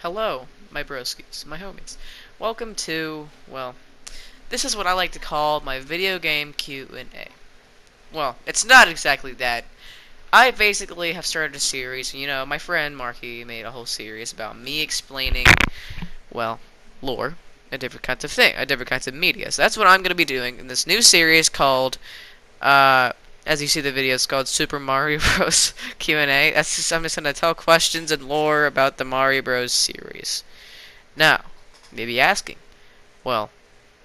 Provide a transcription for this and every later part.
Hello, my broskies, my homies. Welcome to, well, this is what I like to call my video game Q&A. Well, it's not exactly that. I basically have started a series, my friend Marky made a whole series about me explaining, well, lore, a different kinds of thing, a different kinds of media. So that's what I'm going to be doing in this new series called, uh, as you see the video, it's called Super Mario Bros. Q&A. I'm just going to tell questions and lore about the Mario Bros. Series. Now, maybe asking, well,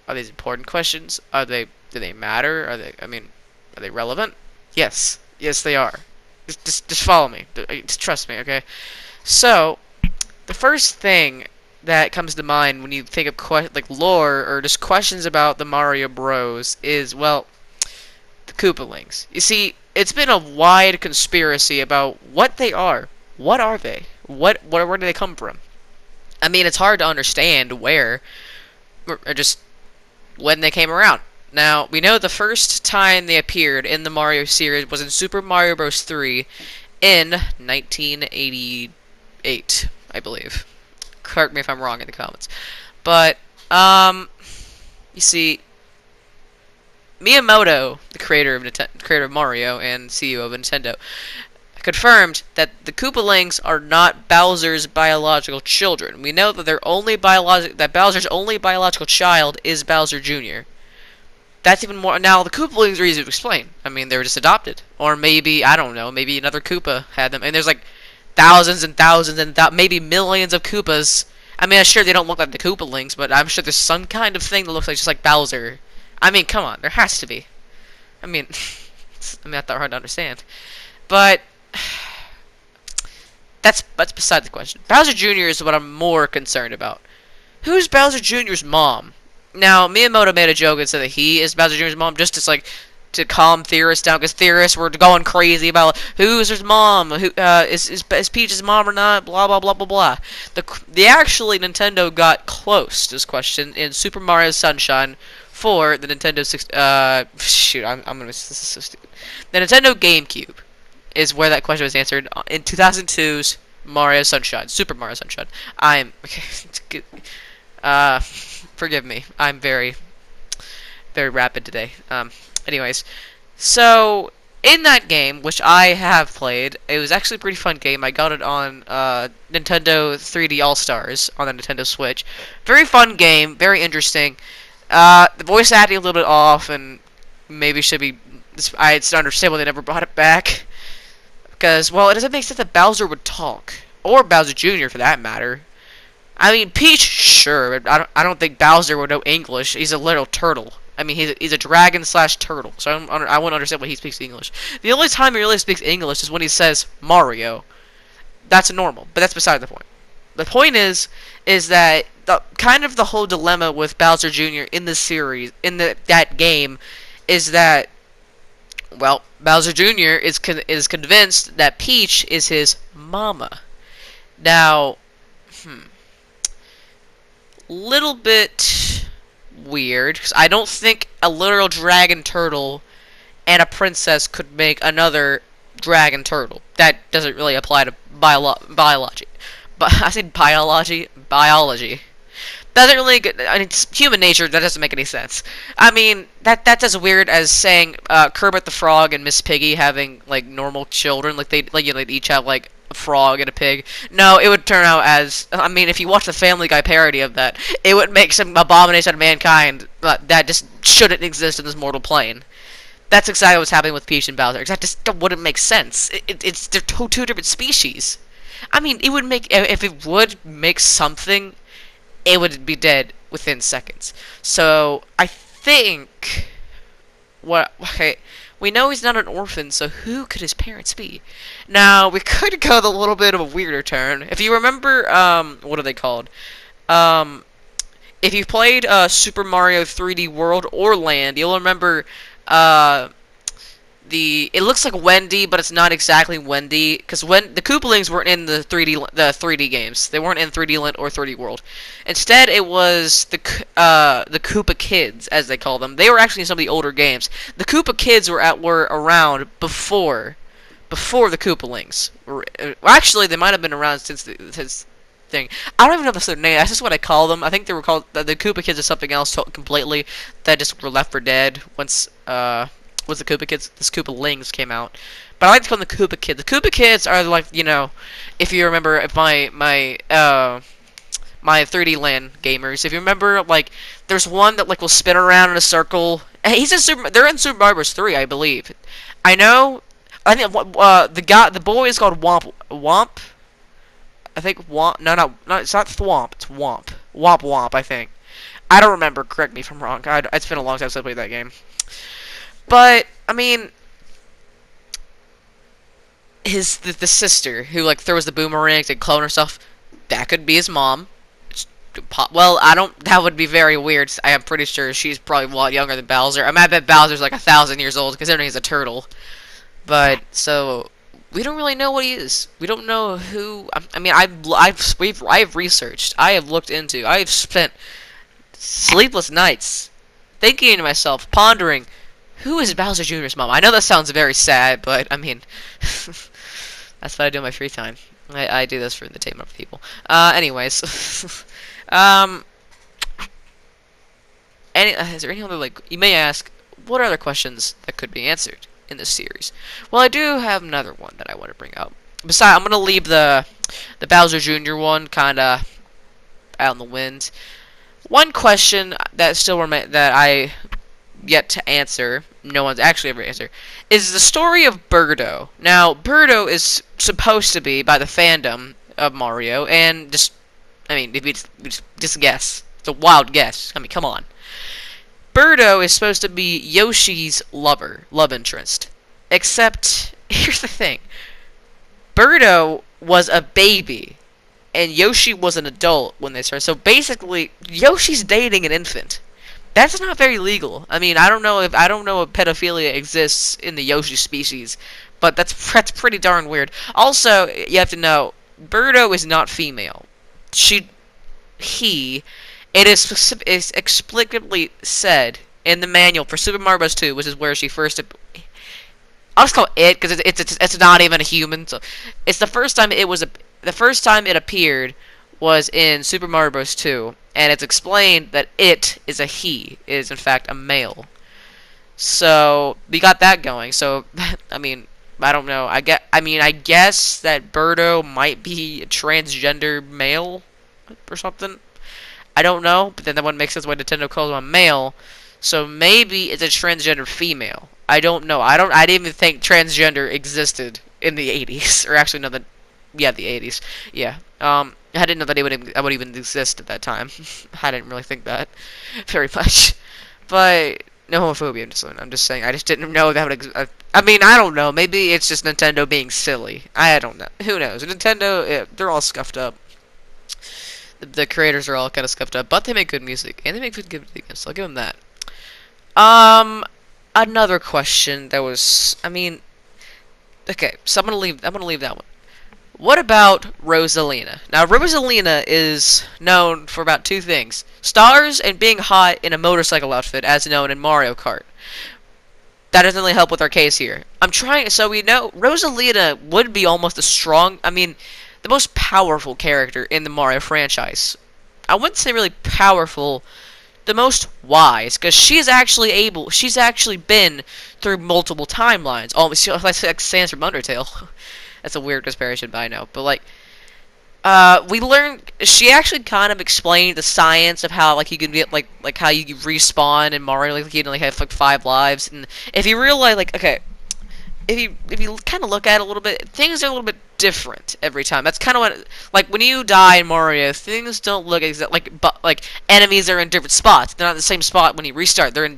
are these important questions? Do they matter? Are they relevant? Yes. Yes, they are. Just follow me. Just trust me, okay? So, the first thing that comes to mind when you think of like lore or just questions about the Mario Bros is, well, the Koopalings. You see, it's been a wide conspiracy about what they are. What are they? Where do they come from? I mean, it's hard to understand where, or just when they came around. Now, we know the first time they appeared in the Mario series was in Super Mario Bros. 3 in 1988, I believe. Correct me if I'm wrong in the comments. But, you see, Miyamoto, the creator of Mario and CEO of Nintendo, confirmed that the Koopalings are not Bowser's biological children. We know that that Bowser's only biological child is Bowser Jr. That's even more. Now the Koopalings are easy to explain. I mean, they were just adopted, or maybe I don't know. Maybe another Koopa had them, and there's like thousands and thousands and maybe millions of Koopas. I mean, I'm sure they don't look like the Koopalings, but I'm sure there's some kind of thing that looks like just like Bowser. I mean, come on, there has to be. I mean, not that hard to understand, but that's beside the question. Bowser Jr. is what I'm more concerned about. Who's Bowser Jr.'s mom? Now, Miyamoto made a joke and said that he is Bowser Jr.'s mom, just to calm theorists down, because theorists were going crazy about who's his mom, who is Peach's mom or not, blah blah blah blah blah. The actually Nintendo got close to this question in Super Mario Sunshine for the Nintendo I'm gonna this is so stupid. The Nintendo GameCube is where that question was answered in 2002's Mario Sunshine, Super Mario Sunshine. I'm okay. Forgive me. I'm very, very rapid today. Anyways, so in that game, which I have played, it was actually a pretty fun game. I got it on Nintendo 3D All Stars on the Nintendo Switch. Very fun game, very interesting. The voice acting a little bit off, and maybe should be. It's understandable they never brought it back because, well, it doesn't make sense that Bowser would talk, or Bowser Jr. for that matter. I mean, Peach, sure. But I don't think Bowser would know English. He's a little turtle. I mean, he's a dragon slash turtle. So I won't understand when he speaks English. The only time he really speaks English is when he says Mario. That's normal, but that's beside the point. The point is that the whole dilemma with Bowser Jr. in the series, in that game, is that, well, Bowser Jr. is convinced that Peach is his mama. Now, little bit weird, because I don't think a literal dragon turtle and a princess could make another dragon turtle. That doesn't really apply to biology. But I said biology. Biology. Doesn't really. I mean, it's human nature. That doesn't make any sense. I mean, that's as weird as saying Kermit the Frog and Miss Piggy having like normal children. Like they each have like a frog and a pig. No, it would turn out as. I mean, if you watch the Family Guy parody of that, it would make some abomination of mankind that just shouldn't exist in this mortal plane. That's exactly what's happening with Peach and Bowser. That just wouldn't make sense. They're two different species. I mean, it would make if it would make something, it would be dead within seconds. So I think okay, we know he's not an orphan, so who could his parents be? Now we could go the little bit of a weirder turn. If you remember, what are they called? If you played Super Mario 3D World or Land, you'll remember uh, it looks like Wendy, but it's not exactly Wendy, because when the Koopalings weren't in the 3D games, they weren't in 3D Land or 3D World. Instead, it was the Koopa Kids, as they call them. They were actually in some of the older games. The Koopa Kids were around before the Koopalings. Actually, they might have been around since thing. I don't even know if that's their name. That's just what I call them. I think they were called the Koopa Kids is something else completely that just were left for dead once was the Koopa Kids. This Koopa Lings came out, but I like to call them the Koopa Kids. The Koopa Kids are like, you know, if you remember, if my 3D Land gamers, if you remember, like, there's one that like will spin around in a circle. He's in they're in Super Mario Bros. 3, I believe. I know. I think the boy is called Womp Womp. I think Womp. No, it's not Thwomp. It's Womp. Womp Womp. I think. I don't remember. Correct me if I'm wrong. It's been a long time since I played that game. But I mean, the sister who like throws the boomerangs and clone herself. That could be his mom. Well, I don't. That would be very weird. I am pretty sure she's probably a lot younger than Bowser. I mean, I bet Bowser's like 1,000 years old considering he's a turtle. But so we don't really know what he is. We don't know who. I mean, I've researched. I have looked into. I have spent sleepless nights thinking to myself, pondering, who is Bowser Jr.'s mom? I know that sounds very sad, but I mean, that's what I do in my free time. I do this for entertainment of people. Anyways, is there any other, like, you may ask, what are other questions that could be answered in this series? Well, I do have another one that I want to bring up. Besides, I'm gonna leave the Bowser Jr. one kind of out in the wind. One question that that I yet to answer, no one's actually ever answered, is the story of Birdo. Now, Birdo is supposed to be, by the fandom of Mario, and just, I mean, if you just guess. It's a wild guess. I mean, come on. Birdo is supposed to be Yoshi's love interest. Except, here's the thing. Birdo was a baby, and Yoshi was an adult when they started. So basically, Yoshi's dating an infant. That's not very legal. I mean, I don't know if pedophilia exists in the Yoshi species, but that's pretty darn weird. Also, you have to know, Birdo is not female. It is explicitly said in the manual for Super Mario Bros. 2, which is where she first. I'll just call it because it's not even a human. So it's the first time the first time it appeared was in Super Mario Bros. 2, and it's explained that it is a he. It is in fact a male. So we got that going. So I mean, I don't know. I guess that Birdo might be a transgender male or something. I don't know, but then that one makes sense why Nintendo calls him a male. So maybe it's a transgender female. I don't know. I didn't even think transgender existed in the 80s, or actually no, the 80s. Yeah. I didn't know that it would even exist at that time. I didn't really think that very much. But no homophobia. I'm just saying. I just didn't know that would. I mean, I don't know. Maybe it's just Nintendo being silly. I don't know. Who knows? Nintendo, they're all scuffed up. The creators are all kind of scuffed up, but they make good music and they make good games. So I'll give them that. Another question that was, I mean, okay. So I'm gonna leave that one. What about Rosalina? Now, Rosalina is known for about two things: stars and being hot in a motorcycle outfit, as known in Mario Kart. That doesn't really help with our case here. So we know Rosalina would be almost the most powerful character in the Mario franchise. I wouldn't say really powerful, the most wise, because she's actually been through multiple timelines. Almost like Sans from Undertale. That's a weird comparison, but I know. But like, we learned she actually kind of explained the science of how like you can get like how you respawn in Mario, like you can have like 5 lives, and if you realize if you kind of look at it a little bit, things are a little bit different every time. That's kind of what, like, when you die in Mario, things don't look like enemies are in different spots. They're not in the same spot when you restart. They're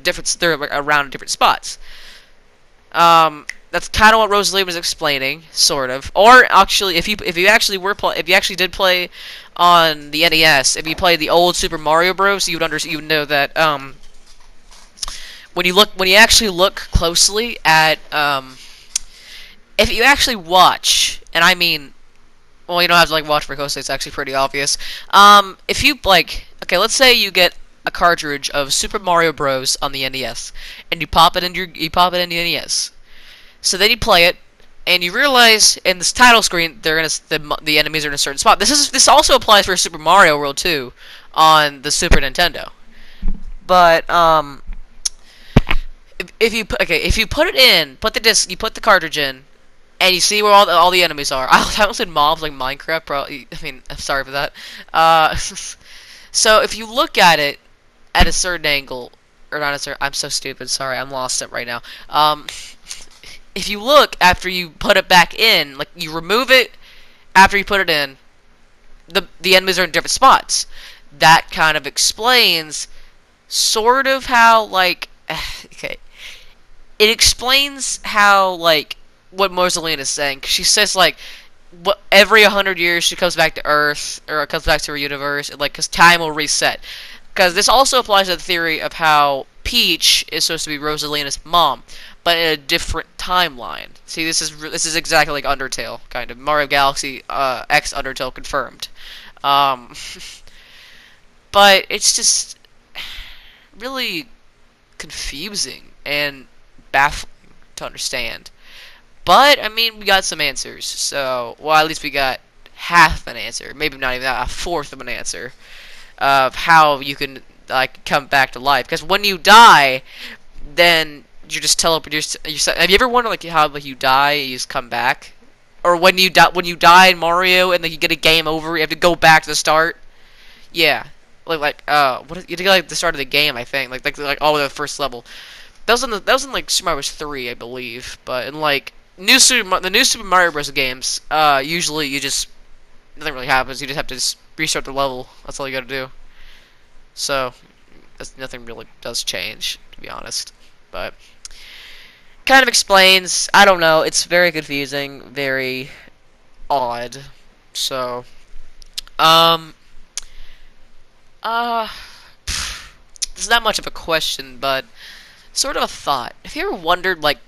around different spots. That's kind of what Rosalina was explaining, sort of. Or actually, if you actually did play on the NES, if you played the old Super Mario Bros, you would know that when you actually look closely at if you actually watch, and I mean, well, you don't have to like watch for closely. It's actually pretty obvious. If you okay, let's say you get a cartridge of Super Mario Bros on the NES, and you pop it in the NES. So then you play it. and you realize in this title screen they're in the enemies are in a certain spot. This also applies for Super Mario World 2 on the Super Nintendo. But if you put it in, put the disc, you put the cartridge in, and you see where all the enemies are. I almost said mobs like Minecraft. Probably. I mean, I'm sorry for that. So if you look at it at a certain angle, or not a certain, I'm so stupid. Sorry, I'm lost it right now. If you look after you put it back in, like you remove it after you put it in, the enemies are in different spots. That kind of explains sort of how like okay, it explains how like what Rosalina is saying. 'Cause she says like what every 100 years she comes back to Earth or comes back to her universe, and, like because time will reset. Because this also applies to the theory of how Peach is supposed to be Rosalina's mom, but in a different timeline. See, this is exactly like Undertale, kind of Mario Galaxy X Undertale confirmed. Um, but it's just really confusing and baffling to understand. But I mean, we got some answers. So, well, at least we got half an answer, maybe not even that, a fourth of an answer of how you can like come back to life. Because when you die, then you just teleport. Have you ever wondered like how like you die, and you just come back, or when you die in Mario and then you get a game over, you have to go back to the start? Yeah, what you have to get like the start of the game, I think, like all the way to the first level. That was in like Super Mario Bros. 3, I believe, but in like the new Super Mario Bros. Games, usually you just nothing really happens. You just have to restart the level. That's all you gotta do. So nothing really does change, to be honest. But kind of explains. I don't know. It's very confusing, very odd. So, um, uh, it's not much of a question, but sort of a thought. Have you ever wondered, like,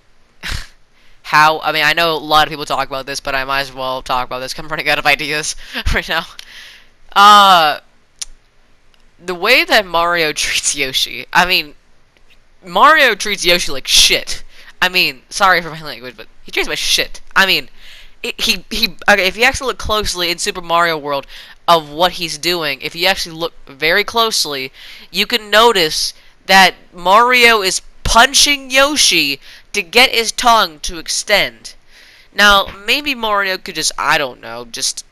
how? I mean, I know a lot of people talk about this, but I might as well talk about this. 'Cause I'm running out of ideas right now. Uh, the way that Mario treats Yoshi. I mean, Mario treats Yoshi like shit. I mean, sorry for my language, but he treats him like shit. I mean, okay, if you actually look closely in Super Mario World of what he's doing, if you actually look very closely, you can notice that Mario is punching Yoshi to get his tongue to extend. Now, maybe Mario could just, I don't know, just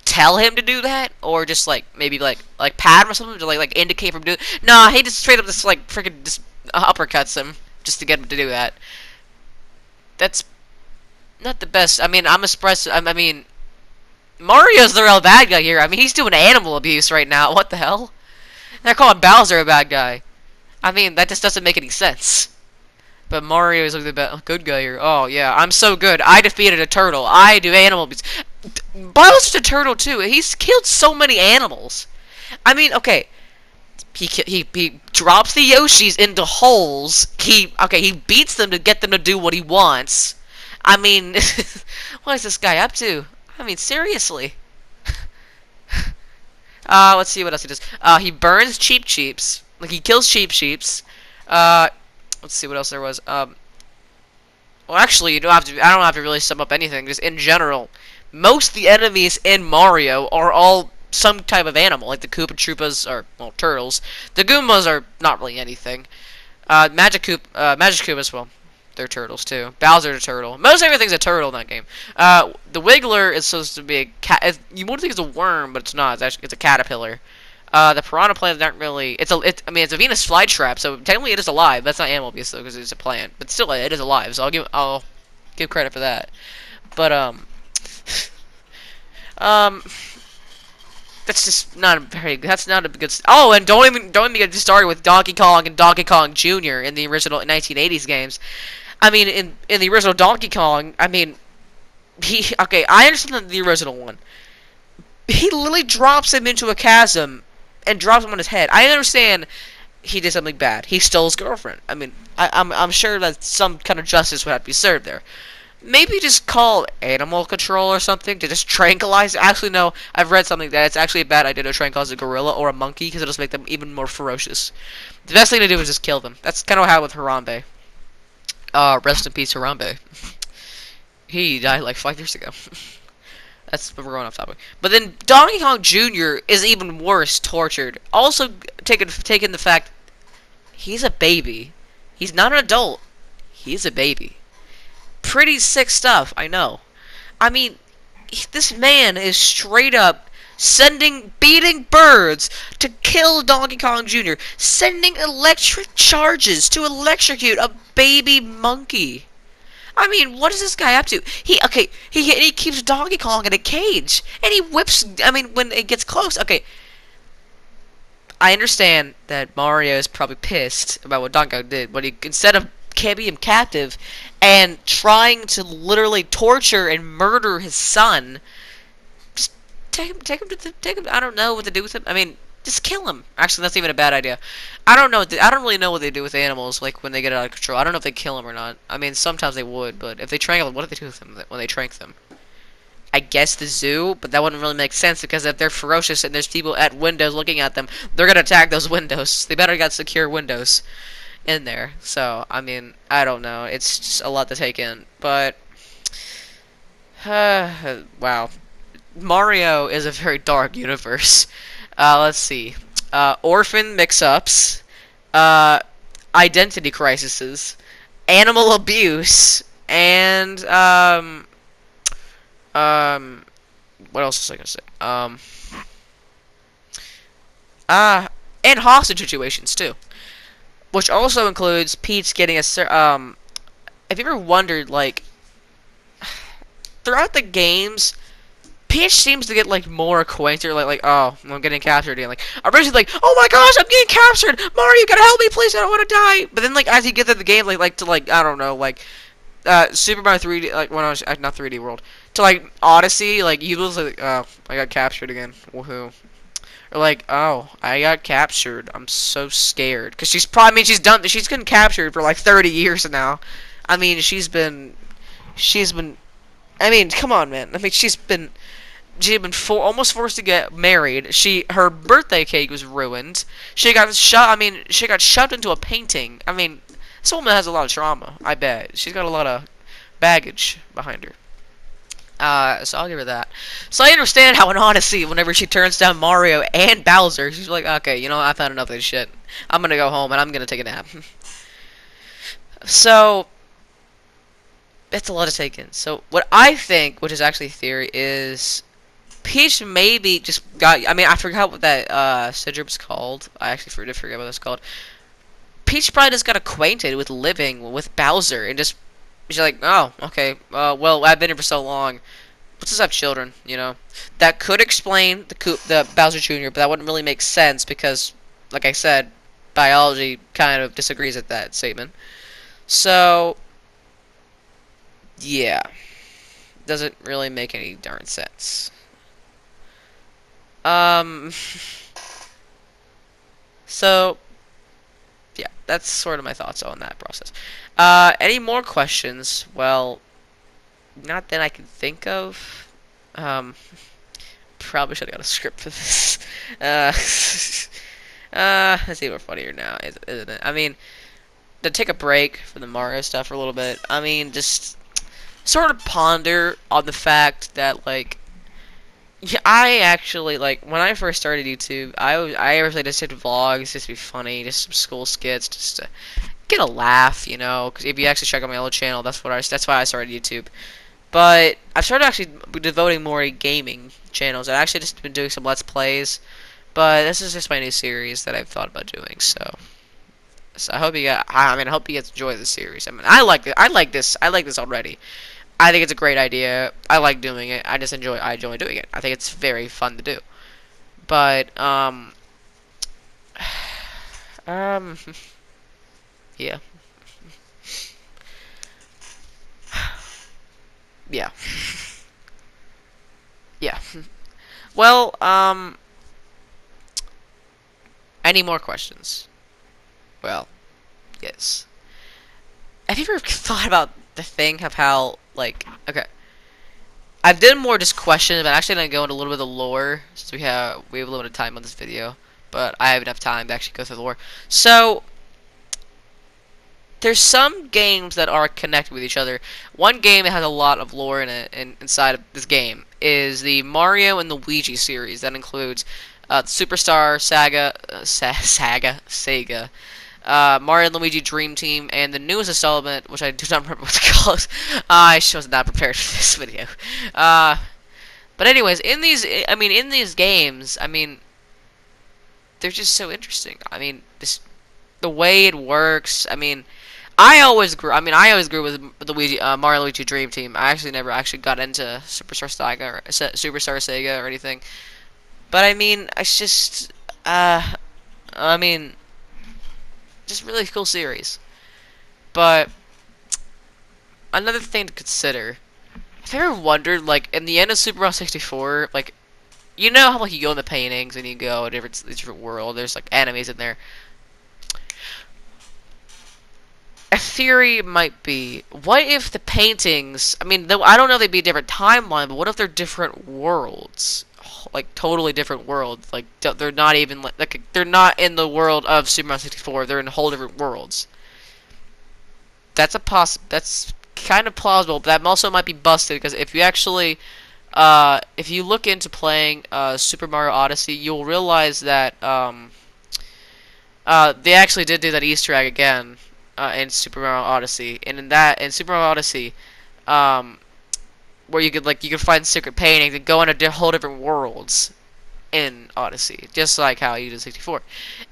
tell him to do that, or just like maybe like pat him or something to like indicate for him to do it. Nah, he just straight up just like freaking just uppercuts him just to get him to do that. That's not the best. I mean, I'm expressing. I mean, Mario's the real bad guy here. I mean, he's doing animal abuse right now. What the hell? They're calling Bowser a bad guy. I mean, that just doesn't make any sense. But Mario is like the good guy here. Oh yeah, I'm so good. I defeated a turtle. I do animal abuse. Bowser's a turtle too. He's killed so many animals. I mean, okay. He drops the Yoshis into holes. He beats them to get them to do what he wants. I mean, what is this guy up to? I mean, seriously. Let's see what else he does. He burns Cheep Cheeps. Like, he kills Cheep Cheeps. Let's see what else there was. Well, actually, I don't have to really sum up anything. Just in general, most of the enemies in Mario are all some type of animal. Like the Koopa Troopas are, well, turtles. The Goombas are not really anything. Magic Koopas, well, they're turtles too. Bowser's a turtle. Most everything's a turtle in that game. The Wiggler is supposed to be a cat. You would think it's a worm, but it's not. It's a caterpillar. The piranha plants aren't really. I mean, it's a Venus flytrap, so technically it is alive. That's not animal abuse though, because it's a plant. But still, it is alive. So I'll give credit for that. But that's just not a very. That's not a good. Oh, and don't even get started with Donkey Kong and Donkey Kong Jr. in the original 1980s games. I mean, in the original Donkey Kong, I mean, I understand the original one. He literally drops him into a chasm and drops him on his head. I understand he did something bad. He stole his girlfriend. I mean, I'm sure that some kind of justice would have to be served there. Maybe just call animal control or something to just tranquilize. Actually, no. I've read something that it's actually a bad idea to tranquilize a gorilla or a monkey because it'll just make them even more ferocious. The best thing to do is just kill them. That's kind of how with Harambe. Rest in peace, Harambe. He died like 5 years ago. We're going off topic. But then Donkey Kong Jr. is even worse, tortured. Also, taking the fact he's a baby. He's not an adult. He's a baby. Pretty sick stuff, I know. I mean, this man is straight up beating birds to kill Donkey Kong Jr., sending electric charges to electrocute a baby monkey. I mean, what is this guy up to? He keeps Donkey Kong in a cage, and he whips. I mean, when it gets close, okay. I understand that Mario is probably pissed about what Donkey Kong did, but instead of keeping him captive and trying to literally torture and murder his son, just take him. I don't know what to do with him. I mean, just kill him. Actually, that's even a bad idea. I don't know. I don't really know what they do with animals, like when they get out of control. I don't know if they kill them or not. I mean, sometimes they would, but if they trank them, what do they do with them when they trank them? I guess the zoo, but that wouldn't really make sense because if they're ferocious and there's people at windows looking at them, they're gonna attack those windows. They better got secure windows in there. So, I mean, I don't know. It's just a lot to take in, but wow. Mario is a very dark universe. Let's see. Orphan mix-ups, identity crises, animal abuse, and what else was I gonna say? And hostage situations too, which also includes Peach getting Have you ever wondered, like, throughout the games, Peach seems to get like more acquainted, like oh, I'm getting captured again. Like originally, like oh my gosh, I'm getting captured. Mario, you gotta help me, please. I don't want to die. But then like as you get to the game, like I don't know, like Super Mario 3D, like when I was not 3D World, to like Odyssey, like you was like oh, I got captured again. Woohoo. Or like oh, I got captured. I'm so scared because she's probably I mean she's been captured for like 30 years now. I mean she's been. I mean, come on, man. I mean, she'd been almost forced to get married. Her birthday cake was ruined. She got shoved into a painting. I mean, this woman has a lot of trauma. I bet she's got a lot of baggage behind her. So I'll give her that. So I understand how in Odyssey, whenever she turns down Mario and Bowser, she's like, okay, you know, I've had enough of this shit. I'm gonna go home and I'm gonna take a nap. So that's a lot to take in. So what I think, which is actually theory, is Peach maybe just got. I mean, I forgot what that syndrome's called. I actually did forget what it's called. Peach probably just got acquainted with living with Bowser and just she's like, oh, okay. Well, I've been here for so long. Let's just have children. You know, that could explain the Bowser Jr., but that wouldn't really make sense because, like I said, biology kind of disagrees with that statement. So. Yeah. Doesn't really make any darn sense. So, yeah, that's sort of my thoughts on that process. Any more questions? Well, not that I can think of. Probably should have got a script for this. It's even funnier now, isn't it? I mean, to take a break from the Mario stuff for a little bit, I mean, just sort of ponder on the fact that, like, yeah, I actually, like, when I first started YouTube, I originally just did vlogs just to be funny, just some school skits, just to get a laugh, you know, because if you actually check out my old channel, that's why I started YouTube. But I've started actually devoting more to gaming channels. I've actually just been doing some Let's Plays, but this is just my new series that I've thought about doing, so I hope I hope you guys enjoy this series. I mean, I like this already. I think it's a great idea. I like doing it. I enjoy doing it. I think it's very fun to do. But yeah. Yeah. Yeah. Well, any more questions? Well, yes. Have you ever thought about the thing of how, like, okay, I've done more just questions, but actually gonna go into a little bit of the lore since we have limited time on this video, but I have enough time to actually go through the lore. So, there's some games that are connected with each other. One game that has a lot of lore in it, inside of this game, is the Mario and Luigi series. That includes Superstar Saga, Sega, Mario and Luigi Dream Team, and the newest installment, which I do not remember what it's called. I was not prepared for this video. But anyways, in these games, they're just so interesting. The way it works. I always grew. I always grew with Luigi, Mario Luigi Dream Team. I actually never actually got into Superstar Saga or Superstar Sega or anything. But it's just, just really cool series. But another thing to consider. Have you ever wondered, like, in the end of Super Mario 64, like, you know how, like, you go in the paintings and you go in a different world, there's, like, enemies in there. A theory might be, what if the paintings, I don't know if they'd be a different timeline, but what if they're different worlds? Like, totally different worlds. Like, they're not even, like they're not in the world of Super Mario 64, they're in whole different worlds. That's kind of plausible, but that also might be busted, because if you actually, if you look into playing Super Mario Odyssey, you'll realize that they actually did do that Easter egg again in Super Mario Odyssey, and in Super Mario Odyssey, where you could find secret paintings and go into whole different worlds in Odyssey, just like how you did 64.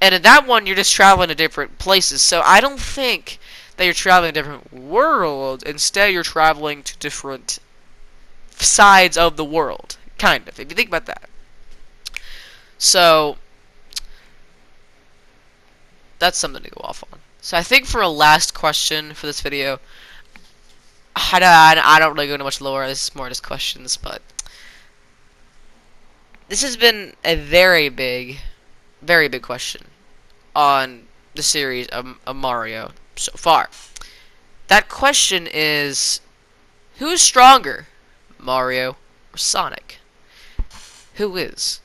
And in that one, you're just traveling to different places. So I don't think that you're traveling to different worlds. Instead, you're traveling to different sides of the world, kind of, if you think about that. So that's something to go off on. So I think for a last question for this video, I don't really go into much lore. This is more just questions, but this has been a very big question on the series of Mario so far. That question is, who's stronger, Mario or Sonic? Who is?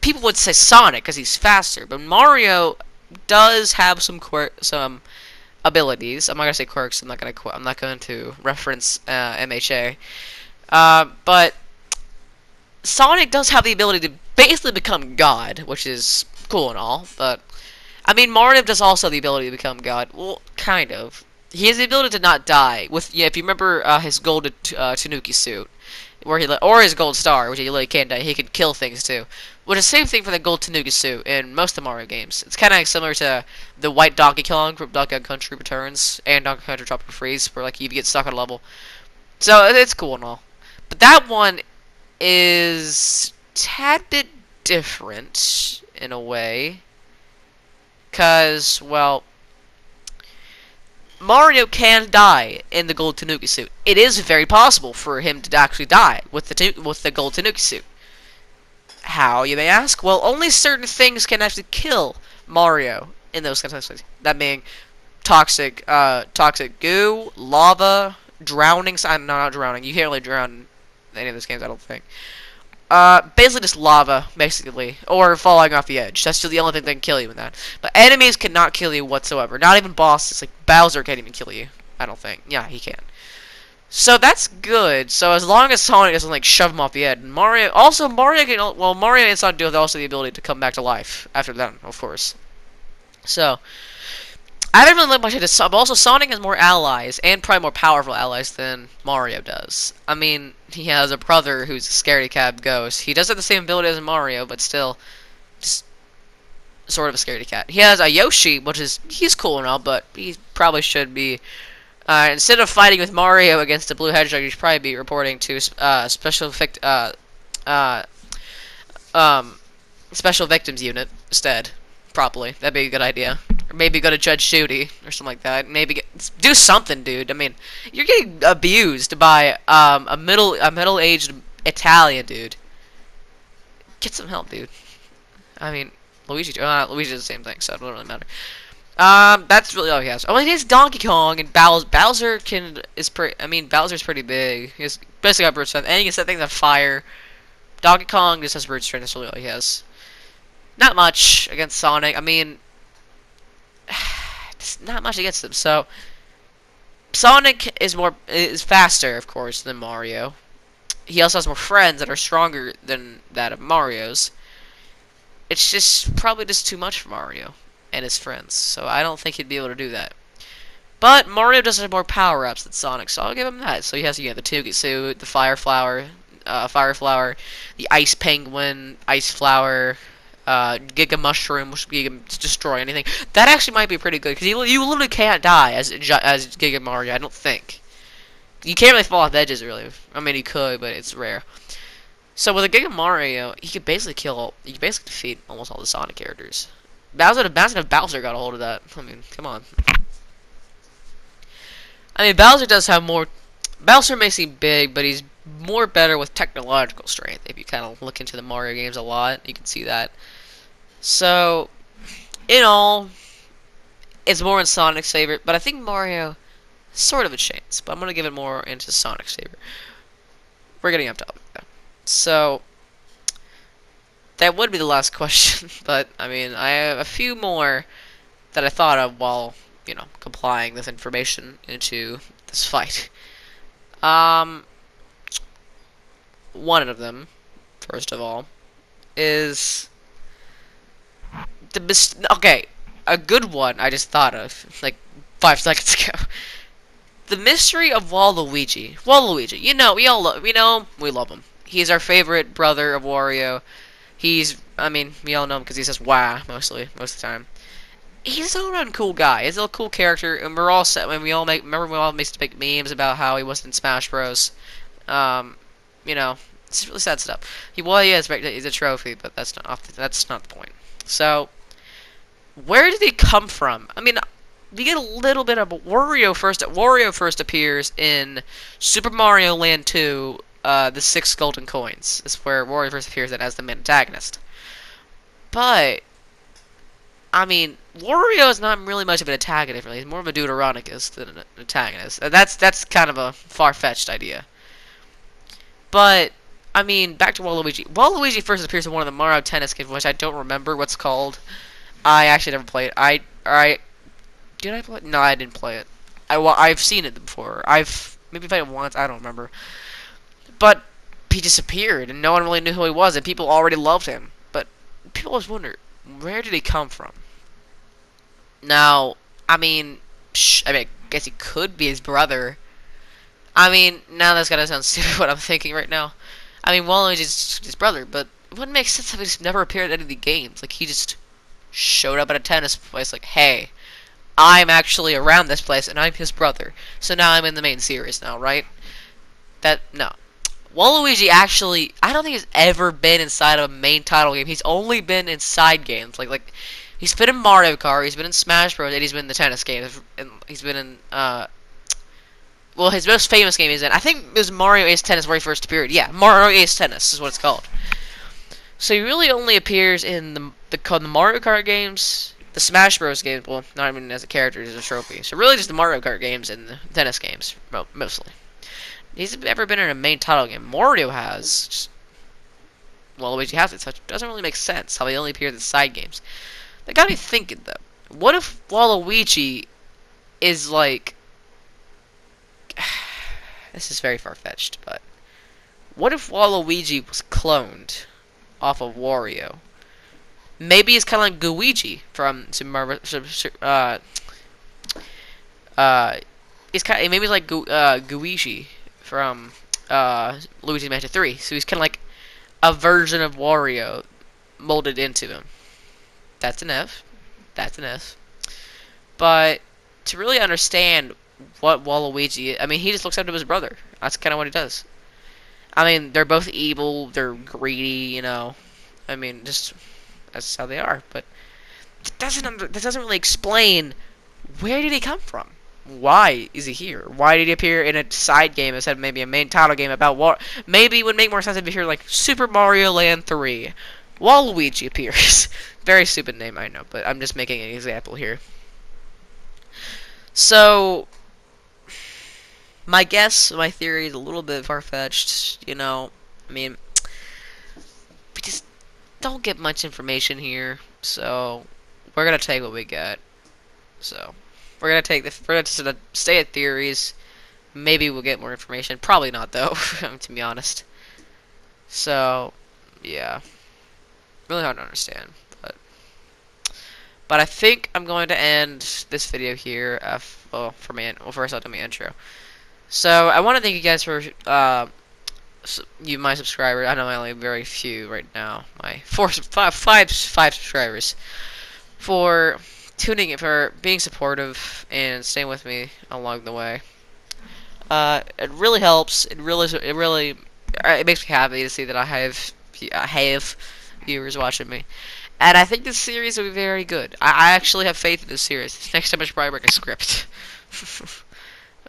People would say Sonic because he's faster, but Mario does have some abilities. I'm not gonna say quirks. I'm not going to reference MHA. But Sonic does have the ability to basically become God, which is cool and all. But Mario does also have the ability to become God. Well, kind of. He has the ability to not die. If you remember his gold Tanuki suit, or his gold star, which he really can't die. He can kill things too. Which is the same thing for the gold Tanuki suit in most of the Mario games. It's kind of similar to the white Donkey Kong from Donkey Kong Country Returns and Donkey Kong Country Tropical Freeze, where like you get stuck on a level. So it's cool and all. But that one is a tad bit different in a way, because, well, Mario can die in the gold Tanuki suit. It is very possible for him to actually die with the gold Tanuki suit. How, you may ask? Well, only certain things can actually kill Mario in those kinds of things. That being toxic goo, lava, drowning. No, not drowning. You can't really drown in any of those games, I don't think. Basically just lava, basically, or falling off the edge. That's just the only thing that can kill you in that. But enemies cannot kill you whatsoever. Not even bosses. Like Bowser can't even kill you. I don't think. Yeah, he can. So that's good. So as long as Sonic doesn't like shove him off the edge, Mario and Sonic do have also the ability to come back to life after that, of course. So I don't really like much of this, but also Sonic has more allies, and probably more powerful allies than Mario does. He has a brother who's a scaredy cat ghost. He does have the same ability as Mario, but still, just sort of a scaredy cat. He has a Yoshi, he's cool and all, but he probably should be, instead of fighting with Mario against the Blue Hedgehog, he should probably be reporting to Special Victims Unit instead. Probably. That'd be a good idea. Or maybe go to Judge Judy or something like that. Maybe do something, dude. You're getting abused by a middle-aged Italian dude. Get some help, dude. Luigi does the same thing, so it doesn't really matter. That's really all he has. Oh, he has Donkey Kong and Bowser. Bowser's pretty big. He's basically got brute strength, and he can set things on fire. Donkey Kong just has brute strength. That's really all he has. Not much against Sonic. There's not much against them. So Sonic is faster, of course, than Mario. He also has more friends that are stronger than that of Mario's. It's just probably just too much for Mario and his friends. So I don't think he'd be able to do that. But Mario does have more power-ups than Sonic, so I'll give him that. So he has, the Toogie Suit, the Fire Flower, the Ice Penguin, Ice Flower, Giga Mushroom, which can destroy anything. That actually might be pretty good, because you literally can't die as Giga Mario, I don't think. You can't really fall off edges, really. I mean, you could, but it's rare. So with a Giga Mario, you could basically defeat almost all the Sonic characters. Imagine if Bowser got a hold of that. I mean, come on. I mean, Bowser does have more. Bowser may seem big, but he's more better with technological strength. If you kind of look into the Mario games a lot, you can see that. So, in all, it's more in Sonic's favor, but I think Mario has sort of a chance. But I'm gonna give it more into Sonic's favor. We're getting off topic though. So, that would be the last question, but I mean, I have a few more that I thought of while, complying this information into this fight. One of them, first of all, is okay, a good one I just thought of like 5 seconds ago. The mystery of Waluigi. Waluigi, we love him. He's our favorite brother of Wario. We all know him because he says "wah" most of the time. He's an all-around cool guy. He's a cool character, and we're all set. When we all used to make memes about how he wasn't in Smash Bros. It's really sad stuff. He is he's a trophy, but that's not the point. So, where did he come from? I mean, we get a little bit of Wario first. Wario first appears in Super Mario Land 2, the 6 golden coins. That's where Wario first appears as the main antagonist. But I mean, Wario is not really much of an antagonist, really. He's more of a Deuteronicus than an antagonist. That's kind of a far-fetched idea. But, I mean, back to Waluigi. Waluigi first appears in one of the Mario Tennis games, which I don't remember what's called. I actually never played it. Did I play it? No, I didn't play it. I've seen it before. I've maybe played it once. I don't remember. But he disappeared, and no one really knew who he was, and people already loved him. But people always wonder, where did he come from? Now, I guess he could be his brother. I mean, now that's gotta sound stupid what I'm thinking right now. I mean, Waluigi's his brother, but it wouldn't make sense if he just never appeared at any of the games. Like, he just showed up at a tennis place like, hey, I'm actually around this place, and I'm his brother. So now I'm in the main series now, right? No. Waluigi actually, I don't think he's ever been inside of a main title game. He's only been in side games. Like he's been in Mario Kart, he's been in Smash Bros, and he's been in the tennis games. And he's been in, his most famous game is in, I think it was Mario Ace Tennis where he first appeared. Yeah, Mario Ace Tennis is what it's called. So he really only appears in the Mario Kart games, the Smash Bros games, well, not even as a character, as a trophy. So really just the Mario Kart games and the tennis games, mostly. He's never been in a main title game. Mario has. Waluigi has it, so it doesn't really make sense how he only appears in side games. That got me thinking, though. What if Waluigi is like... This is very far-fetched, but... What if Waluigi was cloned off of Wario? Maybe it's kind of like Gooigi from Super Mario... maybe it's like Gooigi from Luigi's Mansion 3. So he's kind of like a version of Wario molded into him. That's an F. That's an F. But to really understand what Waluigi is, I mean, he just looks up to his brother. That's kind of what he does. I mean, they're both evil. They're greedy, I mean, just that's how they are. But that doesn't really explain where did he come from. Why is he here? Why did he appear in a side game instead of maybe a main title game about what? Maybe it would make more sense if he appeared like Super Mario Land 3. Waluigi appears. Very stupid name, I know, but I'm just making an example here. So, my theory is a little bit far-fetched, I mean, we just don't get much information here, so we're gonna take what we get. So. we're gonna just stay at theories. Maybe we'll get more information. Probably not though, to be honest. So, yeah, really hard to understand. But I think I'm going to end this video here. Well, first I'll do my intro. So I want to thank you guys for my subscribers. I know I only have very few right now. My five subscribers for tuning in, for being supportive and staying with me along the way. It really helps. It makes me happy to see that I have viewers watching me. And I think this series will be very good. I actually have faith in this series. Next time I should probably bring a script.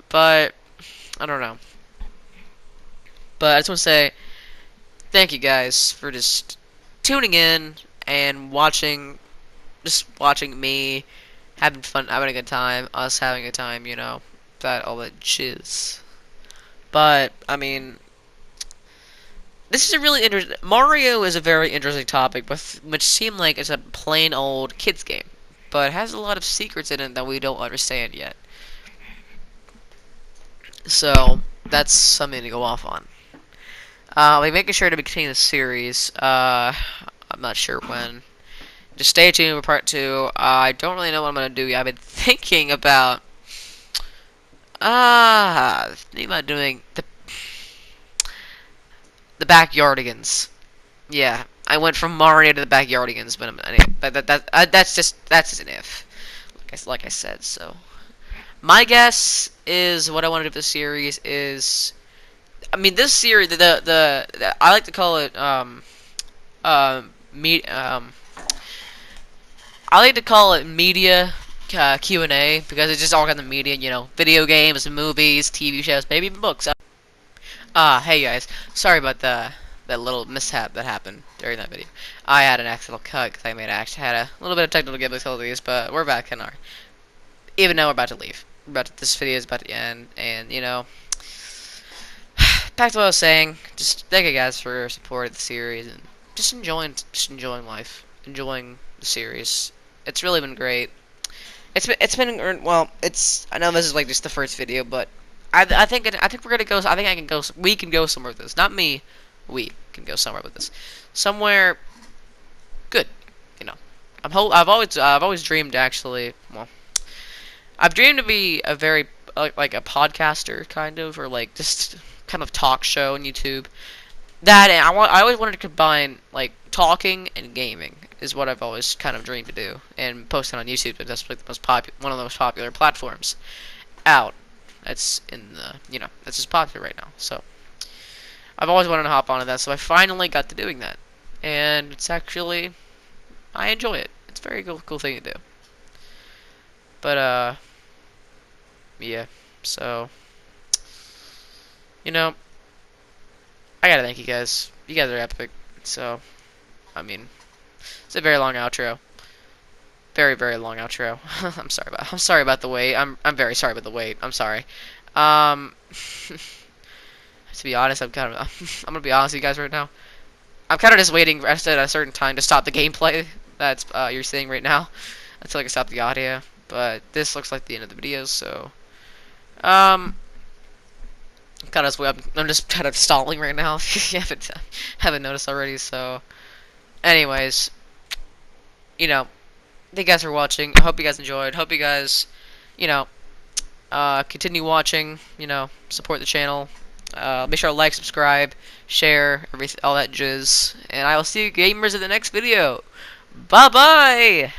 But I don't know. But I just want to say thank you guys for just tuning in and just watching me having fun, having a good time, us having a time, all that jizz. But I mean, this is a really interesting. Mario is a very interesting topic, which seems like it's a plain old kids game, but it has a lot of secrets in it that we don't understand yet. So that's something to go off on. I'll be making sure to be continuing the series. I'm not sure when. Just stay tuned for part 2. I don't really know what I'm gonna do yet. I've been thinking about doing the Backyardigans. Yeah, I went from Mario to the Backyardigans, but that's just an if. Like I said, so my guess is what I want to do for the series is, I mean, this series, the I like to call it I like to call it media Q&A, because it's just all kind of media, video games, movies, TV shows, maybe even books. Hey guys, sorry about that little mishap that happened during that video. I had an accidental cut because I had a little bit of technical difficulties, but we're back in our. Even though we're about to leave, this video is about to end, and back to what I was saying. Just thank you guys for your support of the series and just enjoying life, enjoying the series. It's really been great. It's been well. I know this is like just the first video, but I think we're gonna go. I think I can go. We can go somewhere with this. Not me. We can go somewhere with this. Somewhere good. I've always dreamed, actually. Well, I've dreamed to be a very like a podcaster kind of, or like just kind of talk show on YouTube. That, and I always wanted to combine like talking and gaming is what I've always kind of dreamed to do, and post it on YouTube, because that's like one of the most popular platforms out. That's that's just popular right now. So I've always wanted to hop onto that, so I finally got to doing that, and it's actually, I enjoy it. It's a very cool thing to do. But yeah. So I gotta thank you guys. You guys are epic. So I mean, it's a very long outro. Very, very long outro. I'm sorry about the wait. I'm very sorry about the wait. I'm sorry. To be honest, I'm gonna be honest with you guys right now. I'm kind of just waiting at a certain time to stop the gameplay that's you're seeing right now, until I can stop the audio. But this looks like the end of the video, so I'm just kind of stalling right now. If you haven't noticed already. So, anyways, thank you guys for watching. I hope you guys enjoyed. Hope you guys, continue watching. Support the channel. Make sure to like, subscribe, share, all that jizz. And I will see you gamers in the next video. Bye bye.